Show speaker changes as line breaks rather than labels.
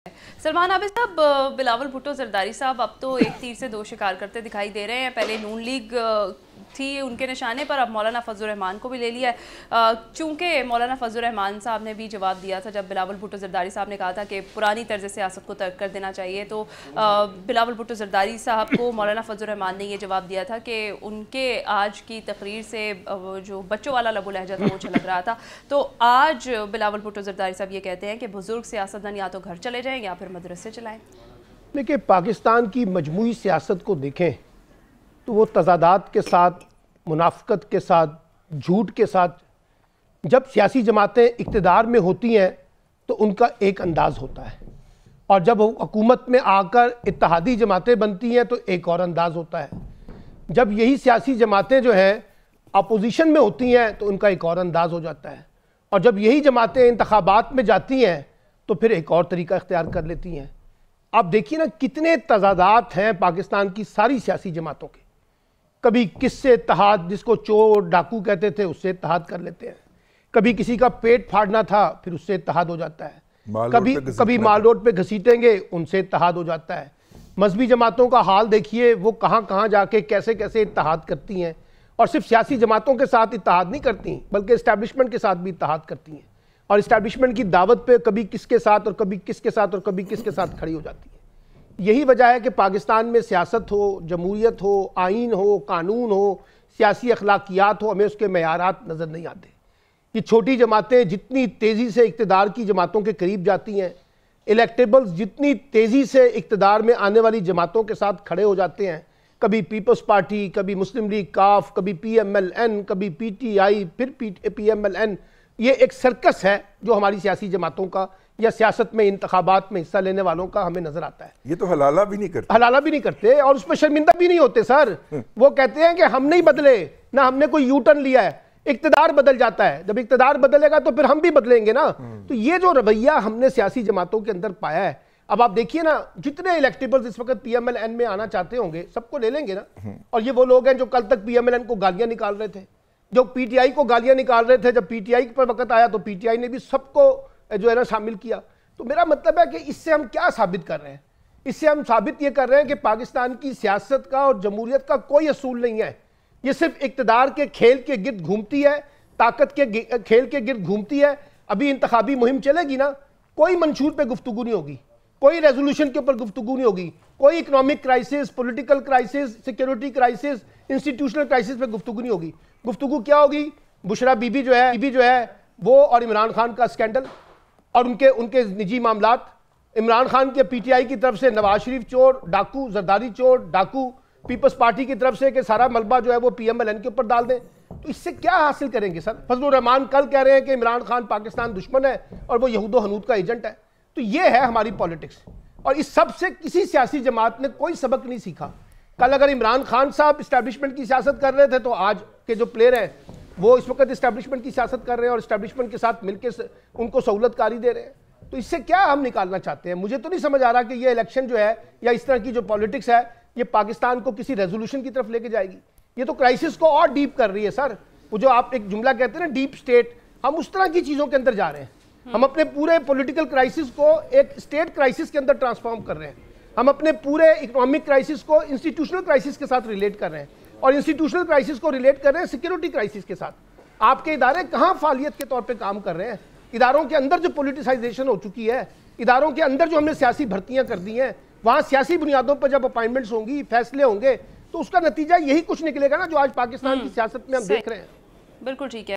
सलमान आबिद साहब, बिलावल भुट्टो जरदारी साहब अब तो एक तीर से दो शिकार करते दिखाई दे रहे हैं। पहले नून लीग थी उनके निशाने पर, अब मौलाना फजल रहमान को भी ले लिया है। चूँकि मौलाना फजल रहमान साहब ने भी जवाब दिया था जब बिलावल भुट्टो जरदारी साहब ने कहा था कि पुरानी तर्ज सियासत को तर्क कर देना चाहिए, तो बिलावल भुट्टो जरदारी साहब को मौलाना फजल रहमान ने ये जवाब दिया था कि उनके आज की तकरीर से जो बच्चों वाला लबो लहजा था वो झलक रहा था। तो आज बिलावल भुट्टो जरदारी साहब ये कहते हैं कि बुजुर्ग सियासतदान या तो घर चले जाएँ या फिर मदरसे चलाएँ।
देखिए, पाकिस्तान की मजमूई सियासत को देखें तो वो तजादात के साथ, मुनाफकत के साथ, झूठ के साथ, जब सियासी जमातें इक़्तिदार में होती हैं तो उनका एक अंदाज़ होता है, और जब हुकूमत में आकर इत्तेहादी जमातें बनती हैं तो एक और अंदाज़ होता है। जब यही सियासी जमातें जो हैं अपोजिशन में होती हैं तो उनका एक और अंदाज़ हो जाता है, और जब यही जमातें इंतखाबात में जाती हैं तो फिर एक और तरीका इख्तियार कर लेती हैं। आप देखिए ना, कितने तजादात हैं पाकिस्तान की सारी सियासी जमातों के। कभी किससे इत्तेहाद, जिसको चोर डाकू कहते थे, उससे इत्तेहाद कर लेते हैं। कभी किसी का पेट फाड़ना था, फिर उससे इत्तेहाद हो जाता है। कभी माल रोड पे घसीटेंगे, उनसे इत्तेहाद हो जाता है। मजहबी जमातों का हाल देखिए, वो कहाँ कहाँ जाके कैसे कैसे इत्तेहाद करती हैं, और सिर्फ सियासी जमातों के साथ इत्तेहाद नहीं करती बल्कि इस्टेब्लिशमेंट के साथ भी इत्तेहाद करती हैं, और इस्टेब्लिशमेंट की दावत पे कभी किसके साथ और कभी किसके साथ और कभी किसके साथ खड़ी हो जाती है। यही वजह है कि पाकिस्तान में सियासत हो, जमहूरियत हो, आइन हो, कानून हो, सियासी अखलाकियात हो, हमें उसके मयारात नज़र नहीं आते। ये छोटी जमातें जितनी तेज़ी से इक़्तिदार की जमातों के करीब जाती हैं, इलेक्टेबल्स जितनी तेज़ी से इक़्तिदार में आने वाली जमातों के साथ खड़े हो जाते हैं, कभी पीपल्स पार्टी, कभी मुस्लिम लीग काफ, कभी PMLN, कभी PTI, फिर PMLN, ये एक सर्कस है जो हमारी सियासी जमातों का या सियासत में इंतखाबात में हिस्सा लेने वालों का हमें नजर आता है।
ये तो हलाला भी नहीं करते
और उस पर शर्मिंदा भी नहीं होते सर। वो कहते हैं कि हम नहीं बदले, ना हमने कोई यू टर्न लिया है, इक़्तिदार बदल जाता है। जब इक़्तिदार बदलेगा तो फिर हम भी बदलेंगे ना। तो ये जो रवैया हमने सियासी जमातों के अंदर पाया है, अब आप देखिए ना, जितने इलेक्टेबल्स इस वक्त PMLN में आना चाहते होंगे सबको ले लेंगे ना। और ये वो लोग हैं जो कल तक PMLN को गालियां निकाल रहे थे, जो PTI को गालियां निकाल रहे थे। जब PTI पर वक्त आया तो PTI ने भी सबको जो है ना शामिल किया। तो मेरा मतलब है कि इससे हम क्या साबित कर रहे हैं? इससे हम साबित ये कर रहे हैं कि पाकिस्तान की सियासत का और जमहूरियत का कोई असूल नहीं है। ये सिर्फ इक़्तिदार के खेल के गिर्द घूमती है, ताकत के खेल के गिर्द घूमती है। अभी इंतखाबी मुहिम चलेगी ना, कोई मंशूर पे गुफ्तगू नहीं होगी, कोई रेजोल्यूशन के ऊपर गुफ्तगू नहीं होगी, कोई economic crisis, political crisis, security crisis, institutional crisis पे गुफ्तगू नहीं होगी। गुफ्तगू क्या होगी? बुशरा बीबी जो है वो, और इमरान खान का स्कैंडल और उनके निजी मामलात। इमरान खान के PTI की तरफ से नवाज शरीफ चोर डाकू, जरदारी चोर डाकू, पीपल्स पार्टी की तरफ से कि सारा मलबा जो है वो PMLN के ऊपर डाल दें। तो इससे क्या हासिल करेंगे सर? फजलुर रहमान कल कह रहे हैं कि इमरान खान पाकिस्तान दुश्मन है और वो यहूदो हनूद का एजेंट है। तो ये है हमारी पॉलिटिक्स, और इस सब से किसी सियासी जमात ने कोई सबक नहीं सीखा। कल अगर इमरान खान साहब इस्टेब्लिशमेंट की सियासत कर रहे थे तो आज के जो प्लेयर हैं वो इस वक्त इस्टेब्लिशमेंट की सियासत कर रहे हैं और इस्टेब्लिशमेंट के साथ मिलकर उनको सहूलतकारी दे रहे हैं। तो इससे क्या हम निकालना चाहते हैं? मुझे तो नहीं समझ आ रहा कि ये इलेक्शन जो है या इस तरह की जो पॉलिटिक्स है ये पाकिस्तान को किसी रेजोल्यूशन की तरफ लेके जाएगी। ये तो क्राइसिस को और डीप कर रही है सर। वो जो आप एक जुमला कहते हैं ना, डीप स्टेट, हम उस तरह की चीज़ों के अंदर जा रहे हैं। हम अपने पूरे पॉलिटिकल क्राइसिस को एक स्टेट क्राइसिस के अंदर ट्रांसफॉर्म कर रहे हैं। हम अपने पूरे इकोनॉमिक क्राइसिस को इंस्टीट्यूशनल क्राइसिस के साथ रिलेट कर रहे हैं, और इंस्टीट्यूशनल क्राइसिस को रिलेट कर रहे हैं सिक्योरिटी क्राइसिस के साथ। आपके इदारे कहाँ फालियत के तौर पे काम कर रहे हैं? इदारों के अंदर जो पॉलिटिसाइजेशन हो चुकी है, इदारों के अंदर जो हमने सियासी भर्तियां कर दी हैं, वहाँ सियासी बुनियादों पर जब अपॉइंटमेंट्स होंगी, फैसले होंगे, तो उसका नतीजा यही कुछ निकलेगा ना जो आज पाकिस्तान की सियासत में हम देख रहे हैं।
बिल्कुल ठीक है।